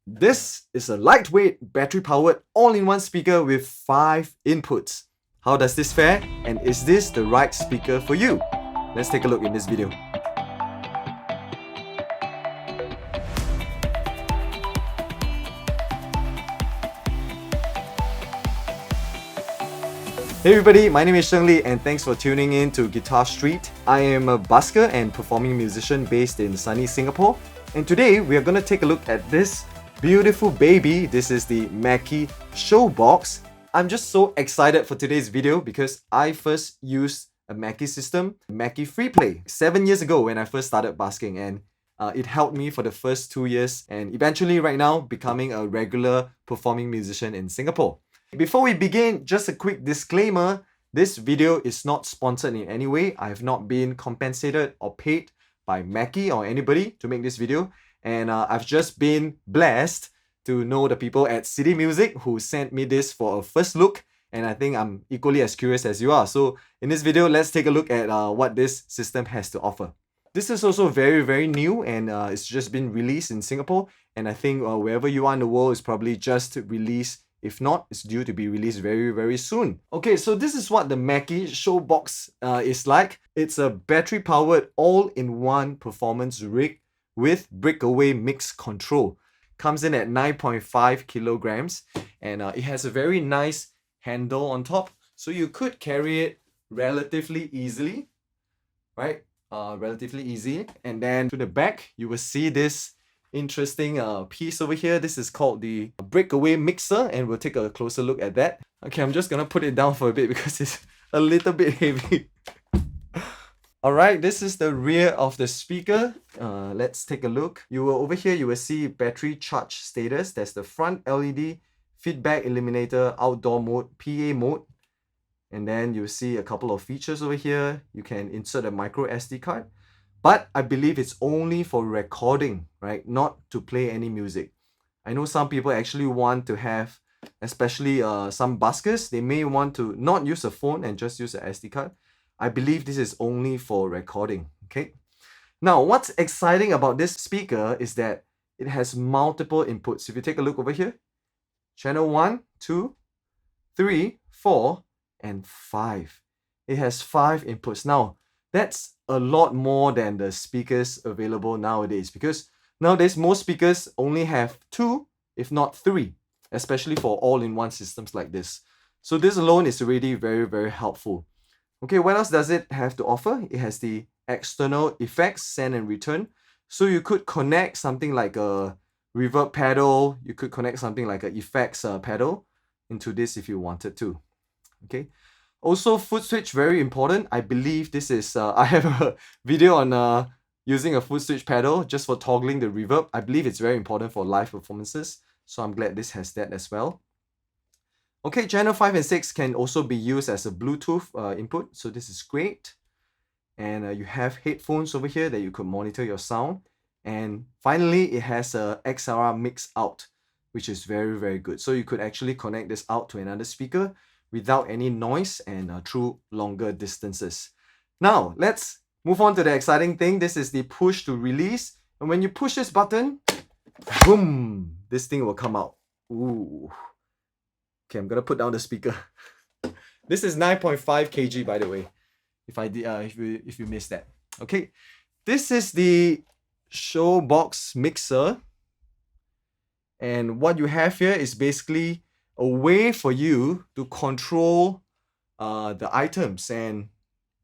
This is a lightweight, battery-powered, all-in-one speaker with 5 inputs. How does this fare? And is this the right speaker for you? Let's take a look in this video. Hey everybody, my name is Sheng Li and thanks for tuning in to Guitar Street. I am a busker and performing musician based in sunny Singapore. And today we are going to take a look at this beautiful baby. This is the Mackie ShowBox. I'm just so excited for today's video because I first used a Mackie system, Mackie FreePlay, 7 years ago when I first started busking, and it helped me for the first 2 years and eventually right now becoming a regular performing musician in Singapore. Before we begin, just a quick disclaimer. This video is not sponsored in any way. I have not been compensated or paid by Mackie or anybody to make this video. And I've just been blessed to know the people at City Music who sent me this for a first look. And I think I'm equally as curious as you are. So in this video, let's take a look at what this system has to offer. This is also very new and it's just been released in Singapore. And I think wherever you are in the world, it's probably just released. If not, it's due to be released very soon. Okay, so this is what the Mackie ShowBox is like. It's a battery-powered, all-in-one performance rig with Breakaway Mix control. Comes in at 9.5 kilograms and it has a very nice handle on top. So you could carry it relatively easily, right? Relatively easy. And then to the back, you will see this interesting piece over here. This is called the Breakaway Mixer and we'll take a closer look at that. Okay, I'm just gonna put it down for a bit because it's a little bit heavy. Alright, this is the rear of the speaker. Let's take a look. Over here, you will see battery charge status. There's the front LED, feedback eliminator, outdoor mode, PA mode. And then you'll see a couple of features over here. You can insert a micro SD card. But I believe it's only for recording, right? Not to play any music. I know some people actually want to have, especially some buskers, they may want to not use a phone and just use an SD card. I believe this is only for recording, okay? Now, what's exciting about this speaker is that it has multiple inputs. If you take a look over here, channel 1, 2, 3, 4, and 5. It has 5 inputs. Now, that's a lot more than the speakers available nowadays because nowadays most speakers only have 2, if not 3, especially for all-in-one systems like this. So this alone is already very helpful. Okay, what else does it have to offer? It has the external effects, send and return. So you could connect something like a reverb pedal, you could connect something like an effects pedal into this if you wanted to. Okay. Also, foot switch, very important. I believe this is, I have a video on using a foot switch pedal just for toggling the reverb. I believe it's very important for live performances. So I'm glad this has that as well. Okay, channel 5 and 6 can also be used as a Bluetooth input. So this is great. And you have headphones over here that you could monitor your sound. And finally, it has a XLR mix out, which is very good. So you could actually connect this out to another speaker without any noise and through longer distances. Now, let's move on to the exciting thing. This is the push to release. And when you push this button, boom, this thing will come out. Ooh. Okay, I'm gonna put down the speaker. This is 9.5 kg, by the way, if you missed that. Okay, this is the ShowBox mixer. And what you have here is basically a way for you to control the items. And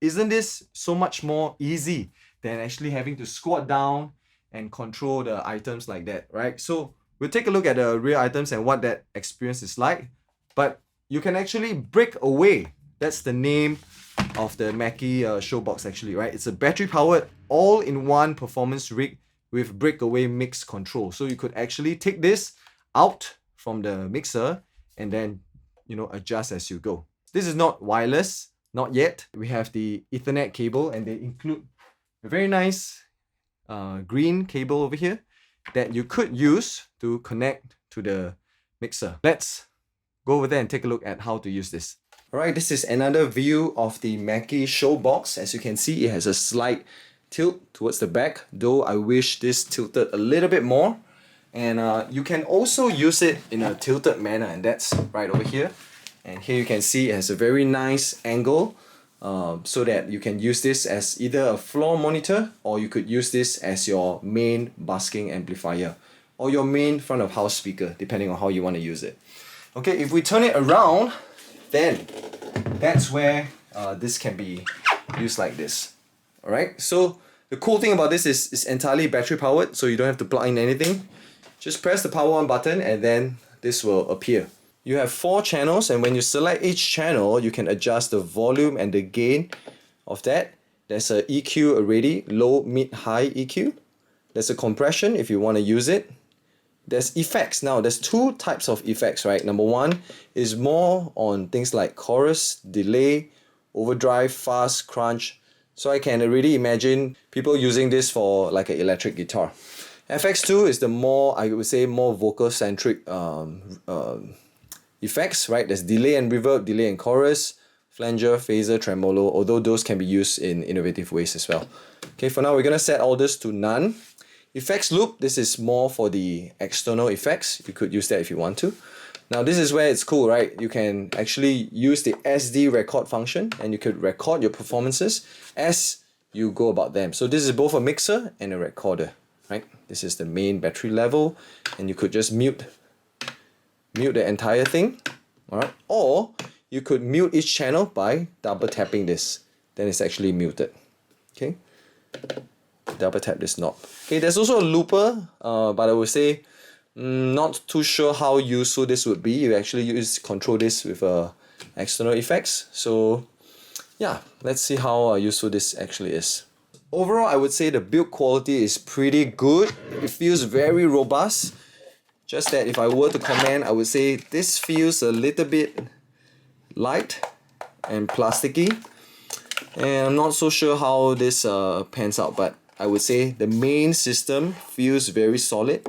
isn't this so much more easy than actually having to squat down and control the items like that, right? So we'll take a look at the rear items and what that experience is like. But you can actually break away. That's the name of the Mackie ShowBox actually, right? It's a battery-powered, all-in-one performance rig with breakaway mix control. So you could actually take this out from the mixer and then, adjust as you go. This is not wireless, not yet. We have the Ethernet cable and they include a very nice green cable over here that you could use to connect to the mixer. Let's go over there and take a look at how to use this. Alright, this is another view of the Mackie ShowBox. As you can see, it has a slight tilt towards the back, though I wish this tilted a little bit more. And you can also use it in a tilted manner, and that's right over here. And here you can see it has a very nice angle, so that you can use this as either a floor monitor, or you could use this as your main busking amplifier or your main front of house speaker, depending on how you want to use it. Okay, if we turn it around, then that's where this can be used like this. Alright, so the cool thing about this is it's entirely battery powered, so you don't have to plug in anything. Just press the power on button and then this will appear. You have 4 channels, and when you select each channel, you can adjust the volume and the gain of that. There's a EQ already, low, mid, high EQ. There's a compression if you want to use it. There's effects. Now, there's 2 types of effects, right? Number 1 is more on things like chorus, delay, overdrive, fast, crunch. So I can already imagine people using this for like an electric guitar. FX2 is the more, I would say, more vocal-centric effects, right? There's delay and reverb, delay and chorus, flanger, phaser, tremolo, although those can be used in innovative ways as well. Okay, for now, we're going to set all this to none. Effects loop, this is more for the external effects. You could use that if you want to. Now, this is where it's cool, right? You can actually use the SD record function, and you could record your performances as you go about them. So this is both a mixer and a recorder, right? This is the main battery level, and you could just mute the entire thing, all right? Or you could mute each channel by double tapping this. Then it's actually muted, okay? Double tap this knob. Okay, there's also a looper, but I would say not too sure how useful this would be. You actually control this with external effects. So yeah, let's see how useful this actually is. Overall, I would say the build quality is pretty good. It feels very robust. Just that if I were to comment, I would say this feels a little bit light and plasticky. And I'm not so sure how this pans out, but I would say the main system feels very solid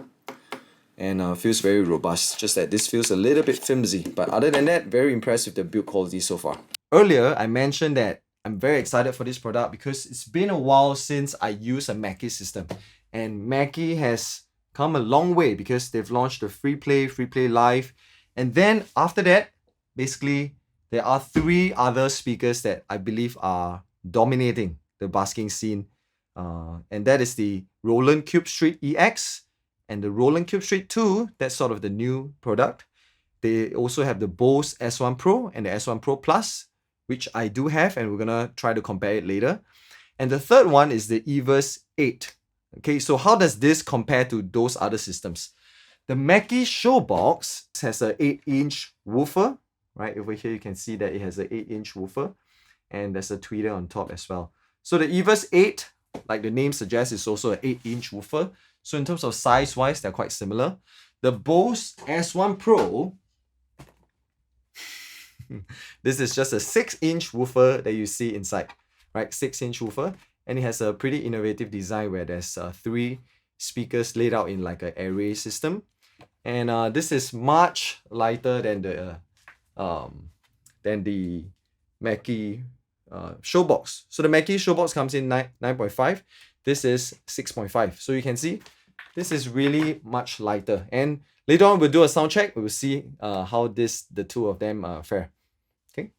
and feels very robust. Just that this feels a little bit flimsy, but other than that, very impressed with the build quality so far. Earlier, I mentioned that I'm very excited for this product because it's been a while since I used a Mackie system, and Mackie has come a long way because they've launched the Free Play Live, and then after that, basically, there are 3 other speakers that I believe are dominating the busking scene, and that is the Roland CubeStreet EX and the Roland CubeStreet 2. That's sort of the new product. They also have the Bose S1 Pro and the S1 Pro Plus, which I do have, and we're gonna try to compare it later. And the third one is the Everse 8. Okay, so how does this compare to those other systems? The Mackie ShowBox has an 8-inch woofer. Right over here, you can see that it has an 8-inch woofer, and there's a tweeter on top as well. So the Everse 8, like the name suggests, is also an 8-inch woofer. So in terms of size-wise, they're quite similar. The Bose S1 Pro, this is just a 6-inch woofer that you see inside, right? 6-inch woofer, and it has a pretty innovative design where there's 3 speakers laid out in like an array system, and this is much lighter than the Mackie ShowBox. So the Mackie ShowBox comes in 9.5. This is 6.5. So you can see this is really much lighter. And later on, we'll do a sound check. We will see how the 2 of them fare. Okay.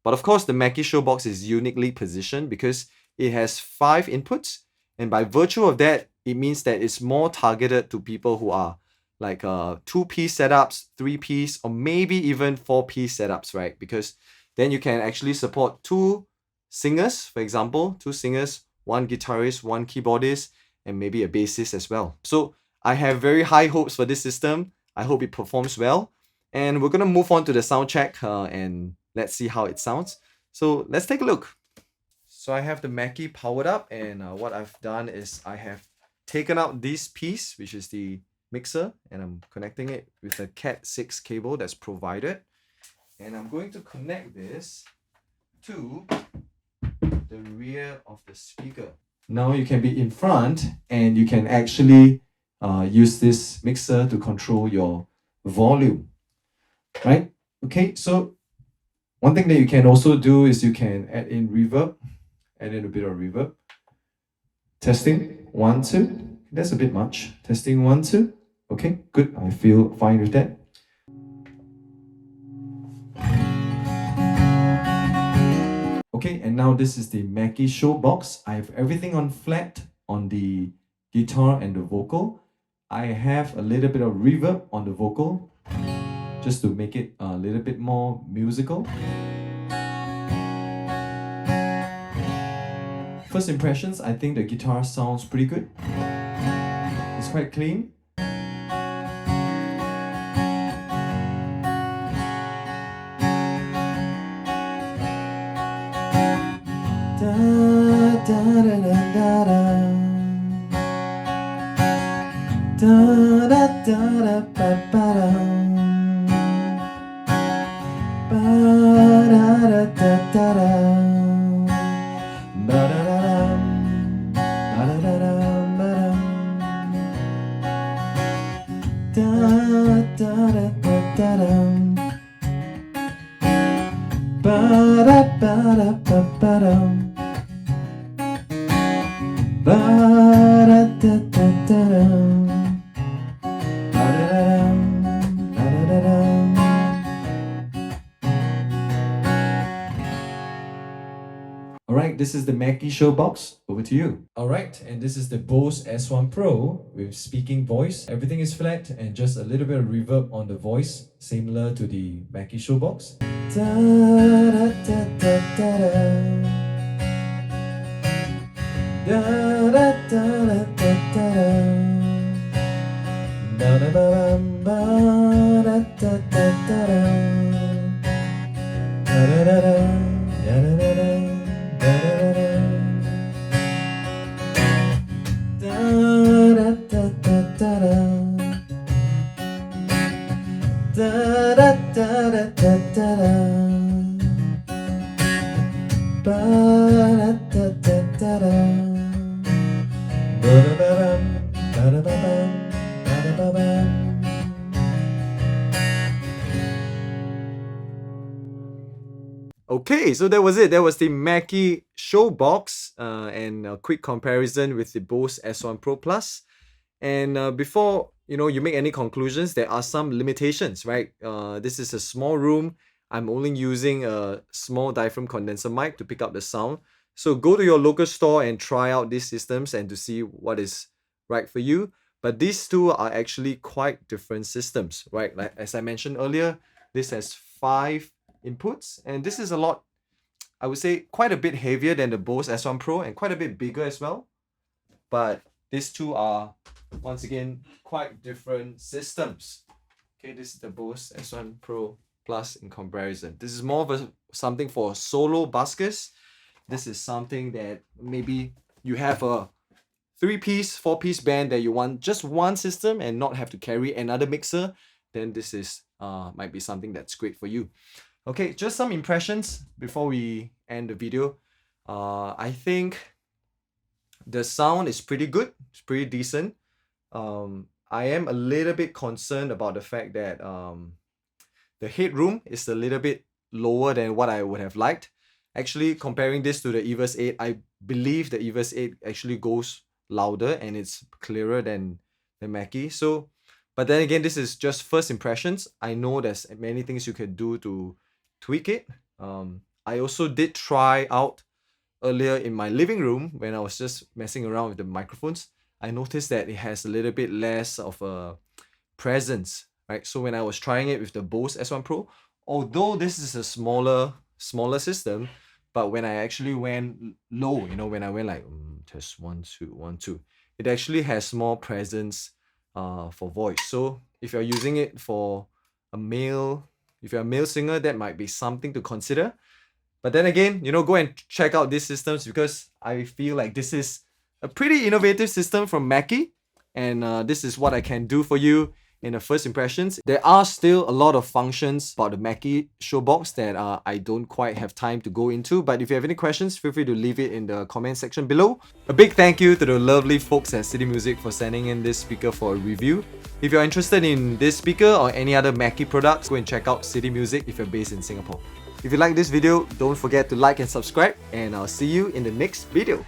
But of course, the Mackie ShowBox is uniquely positioned because it has 5 inputs, and by virtue of that, it means that it's more targeted to people who are like 2-piece setups, 3-piece, or maybe even 4-piece setups, right? Because then you can actually support 2 singers, for example, 2 singers, 1 guitarist, 1 keyboardist, and maybe a bassist as well. So I have very high hopes for this system. I hope it performs well. And we're gonna move on to the sound check and let's see how it sounds. So let's take a look. So I have the Mackie powered up, and what I've done is I have taken out this piece, which is the mixer, and I'm connecting it with a Cat 6 cable that's provided, and I'm going to connect this to the rear of the speaker. Now you can be in front, and you can actually use this mixer to control your volume, right? Okay, so one thing that you can also do is you can add in reverb, add in a bit of reverb. Testing, 1, 2. That's a bit much. Testing, 1, 2. Okay, good. I feel fine with that. Okay, and now this is the Mackie ShowBox. I have everything on flat on the guitar and the vocal. I have a little bit of reverb on the vocal just to make it a little bit more musical. First impressions, I think the guitar sounds pretty good. It's quite clean. Da, da, da, da, da, da. Da, da, da, da, ba, ba, da. Ba, da, da, da, da, da. Ba, da, da, da. Ba, da, da, da, ba, da. Da, da, da, da, da, da. Ba, da, ba, da, ba, ba, da. Ba, da, da, da, da, da. Ba, da, da, da. Ba, da, da, da. Alright, this is the Mackie ShowBox. Over to you. Alright, and this is the Bose S1 Pro with speaking voice. Everything is flat and just a little bit of reverb on the voice, similar to the Mackie ShowBox. Da, da, da, da, da, da. Da, da, da, da, da, da. Ba, da, ba, ba, da, da, da, da, da. Da, da, da, da, da, da, da, da. Okay, so that was it. That was the Mackie ShowBox and a quick comparison with the Bose S1 Pro Plus. And before you make any conclusions, there are some limitations, right? This is a small room. I'm only using a small diaphragm condenser mic to pick up the sound. So go to your local store and try out these systems and to see what is right for you. But these two are actually quite different systems, right? Like as I mentioned earlier, this has 5 inputs, and this is a lot, I would say, quite a bit heavier than the Bose S1 Pro and quite a bit bigger as well. But these two are, once again, quite different systems. Okay, this is the Bose S1 Pro Plus in comparison. This is more of something for solo buskers. This is something that maybe you have a 3-piece, 4-piece band that you want just one system and not have to carry another mixer. Then this is might be something that's great for you. Okay, just some impressions before we end the video. I think the sound is pretty good. It's pretty decent. I am a little bit concerned about the fact that the headroom is a little bit lower than what I would have liked. Actually, comparing this to the Everse 8, I believe the Everse 8 actually goes louder and it's clearer than the Mackie. So, but then again, this is just first impressions. I know there's many things you can do to tweak it. I also did try out earlier in my living room when I was just messing around with the microphones. I noticed that it has a little bit less of a presence, right? So when I was trying it with the Bose S1 Pro, although this is a smaller system, but when I actually went low, when I went like test 1 2 1 2, it actually has more presence for voice. So if you're using it for if you're a male singer, that might be something to consider. But then again, go and check out these systems because I feel like this is a pretty innovative system from Mackie, and this is what I can do for you in the first impressions. There are still a lot of functions about the Mackie ShowBox that I don't quite have time to go into, but if you have any questions, feel free to leave it in the comment section below. A big thank you to the lovely folks at City Music for sending in this speaker for a review. If you're interested in this speaker or any other Mackie products, go and check out City Music if you're based in Singapore. If you like this video, don't forget to like and subscribe, and I'll see you in the next video.